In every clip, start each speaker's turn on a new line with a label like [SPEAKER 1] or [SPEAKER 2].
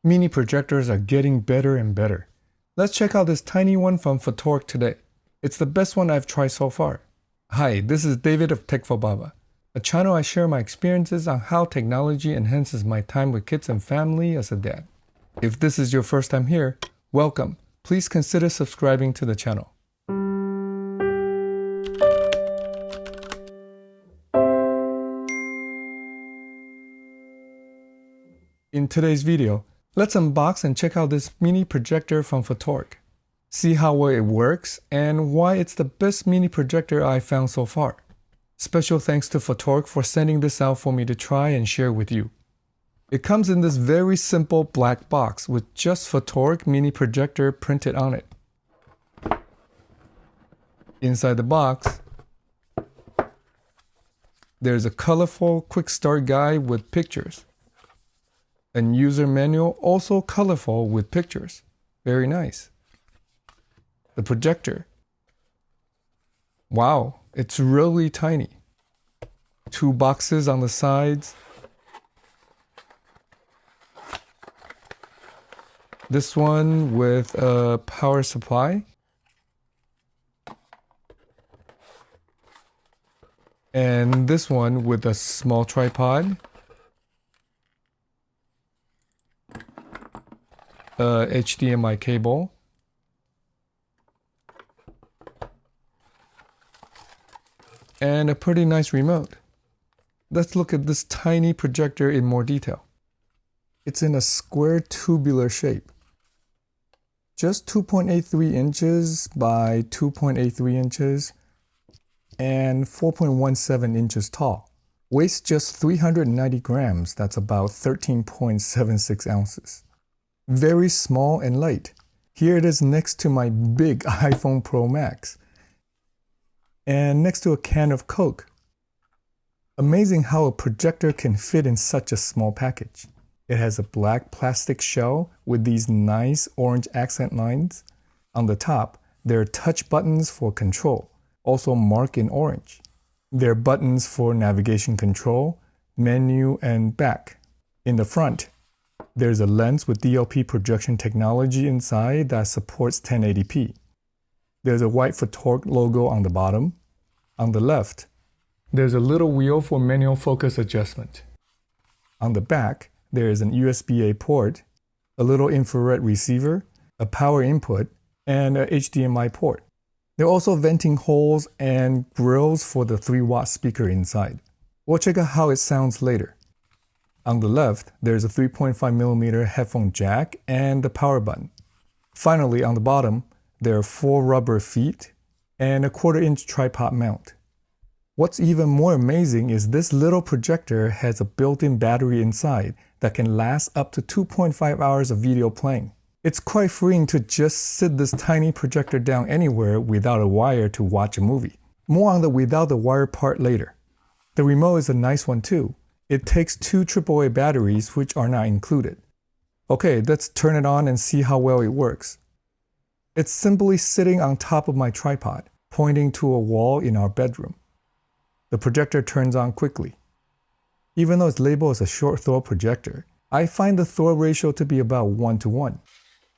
[SPEAKER 1] Mini projectors are getting better and better. Let's check out this tiny one from Fatork today. It's the best one I've tried so far. Hi, this is David of Tech for Baba, a channel I share my experiences on how technology enhances my time with kids and family as a dad. If this is your first time here, welcome. Please consider subscribing to the channel. In today's video, let's unbox and check out this mini projector from Fatork. See how well it works and why it's the best mini projector I found so far. Special thanks to Fatork for sending this out for me to try and share with you. It comes in this very simple black box with just Fatork mini projector printed on it. Inside the box, there's a colorful quick start guide with pictures. A user manual, also colorful with pictures. Very nice. The projector. Wow, it's really tiny. 2 boxes on the sides. This one with a power supply. And this one with a small tripod. HDMI cable. And a pretty nice remote. Let's look at this tiny projector in more detail. It's in a square tubular shape. Just 2.83 inches by 2.83 inches and 4.17 inches tall. Weighs just 390 grams, that's about 13.76 ounces. Very small and light. Here it is next to my big iPhone Pro Max. And next to a can of Coke. Amazing how a projector can fit in such a small package. It has a black plastic shell with these nice orange accent lines. On the top, there are touch buttons for control, also marked in orange. There are buttons for navigation control, menu, and back. In the front, there's a lens with DLP projection technology inside that supports 1080p. There's a white Fatork logo on the bottom. On the left, there's a little wheel for manual focus adjustment. On the back, there is an USB-A port, a little infrared receiver, a power input, and a HDMI port. There are also venting holes and grills for the 3-watt speaker inside. We'll check out how it sounds later. On the left, there's a 3.5mm headphone jack and the power button. Finally, on the bottom, there are 4 rubber feet and a 1/4-inch tripod mount. What's even more amazing is this little projector has a built-in battery inside that can last up to 2.5 hours of video playing. It's quite freeing to just sit this tiny projector down anywhere without a wire to watch a movie. More on the without the wire part later. The remote is a nice one too. It takes 2 AAA batteries, which are not included. Okay, let's turn it on and see how well it works. It's simply sitting on top of my tripod, pointing to a wall in our bedroom. The projector turns on quickly. Even though it's labeled as a short throw projector, I find the throw ratio to be about 1:1.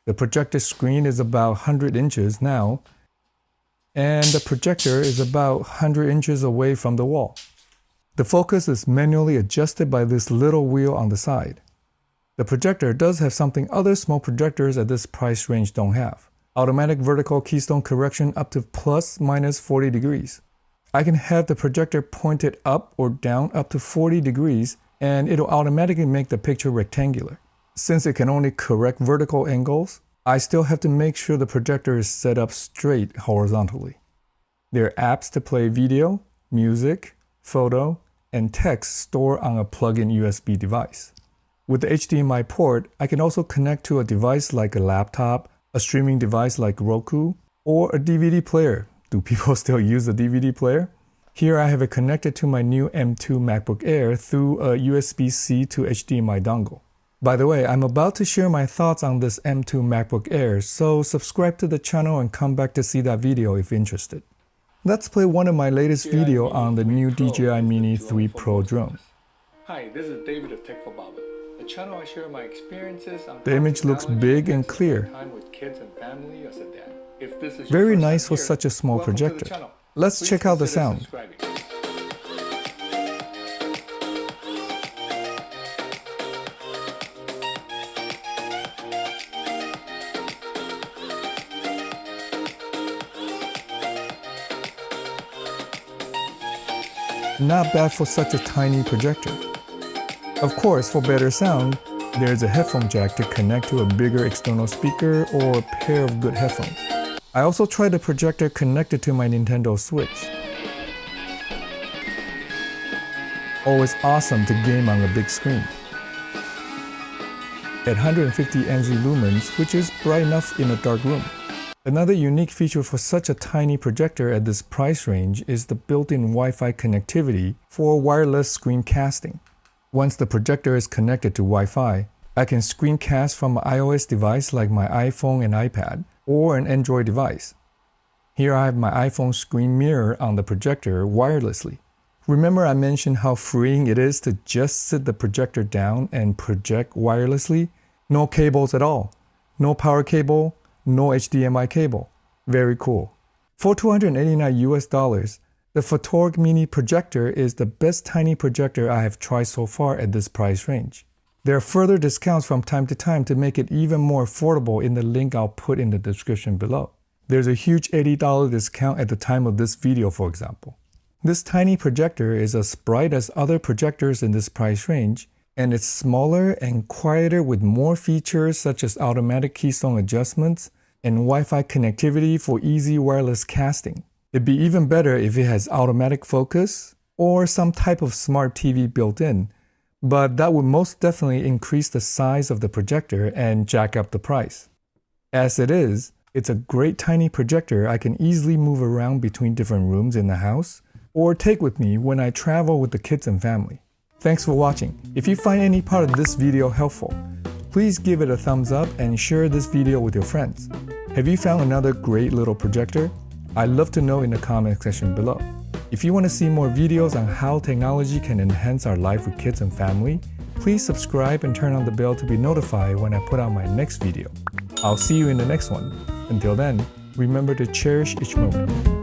[SPEAKER 1] The projector screen is about 100 inches now, and the projector is about 100 inches away from the wall. The focus is manually adjusted by this little wheel on the side. The projector does have something other small projectors at this price range don't have. Automatic vertical keystone correction up to ±40 degrees. I can have the projector pointed up or down up to 40 degrees and it'll automatically make the picture rectangular. Since it can only correct vertical angles, I still have to make sure the projector is set up straight horizontally. There are apps to play video, music, photo, and text stored on a plug-in USB device. With the HDMI port, I can also connect to a device like a laptop, a streaming device like Roku, or a DVD player. Do people still use a DVD player? Here I have it connected to my new M2 MacBook Air through a USB-C to HDMI dongle. By the way, I'm about to share my thoughts on this M2 MacBook Air, so subscribe to the channel and come back to see that video if interested. Let's play one of my latest videos on the new DJI Mini 3 Pro drone.
[SPEAKER 2] Hi, this is David of Tech for Baba, a
[SPEAKER 1] The channel I share my experiences on the image looks big and clear. Very nice for such a small projector. Let's check out the sound. Not bad for such a tiny projector. Of course, for better sound, there's a headphone jack to connect to a bigger external speaker or a pair of good headphones. I also tried the projector connected to my Nintendo Switch. Always awesome to game on a big screen. At 150 NZ lumens, which is bright enough in a dark room. Another unique feature for such a tiny projector at this price range is the built-in Wi-Fi connectivity for wireless screencasting. Once the projector is connected to Wi-Fi, I can screencast from an iOS device like my iPhone and iPad, or an Android device. Here I have my iPhone screen mirror on the projector wirelessly. Remember I mentioned how freeing it is to just sit the projector down and project wirelessly? No cables at all. No power cable, no HDMI cable. Very cool. For $289 US, the Fatork mini projector is the best tiny projector I have tried so far at this price range. There are further discounts from time to time to make it even more affordable in the link I'll put in the description below. There's a huge $80 discount at the time of this video, for example. This tiny projector is as bright as other projectors in this price range, and it's smaller and quieter with more features such as automatic keystone adjustments and Wi-Fi connectivity for easy wireless casting. It'd be even better if it has automatic focus or some type of smart TV built in, but that would most definitely increase the size of the projector and jack up the price. As it is, it's a great tiny projector I can easily move around between different rooms in the house or take with me when I travel with the kids and family. Thanks for watching. If you find any part of this video helpful, please give it a thumbs up and share this video with your friends. Have you found another great little projector? I'd love to know in the comment section below. If you want to see more videos on how technology can enhance our life with kids and family, please subscribe and turn on the bell to be notified when I put out my next video. I'll see you in the next one. Until then, remember to cherish each moment.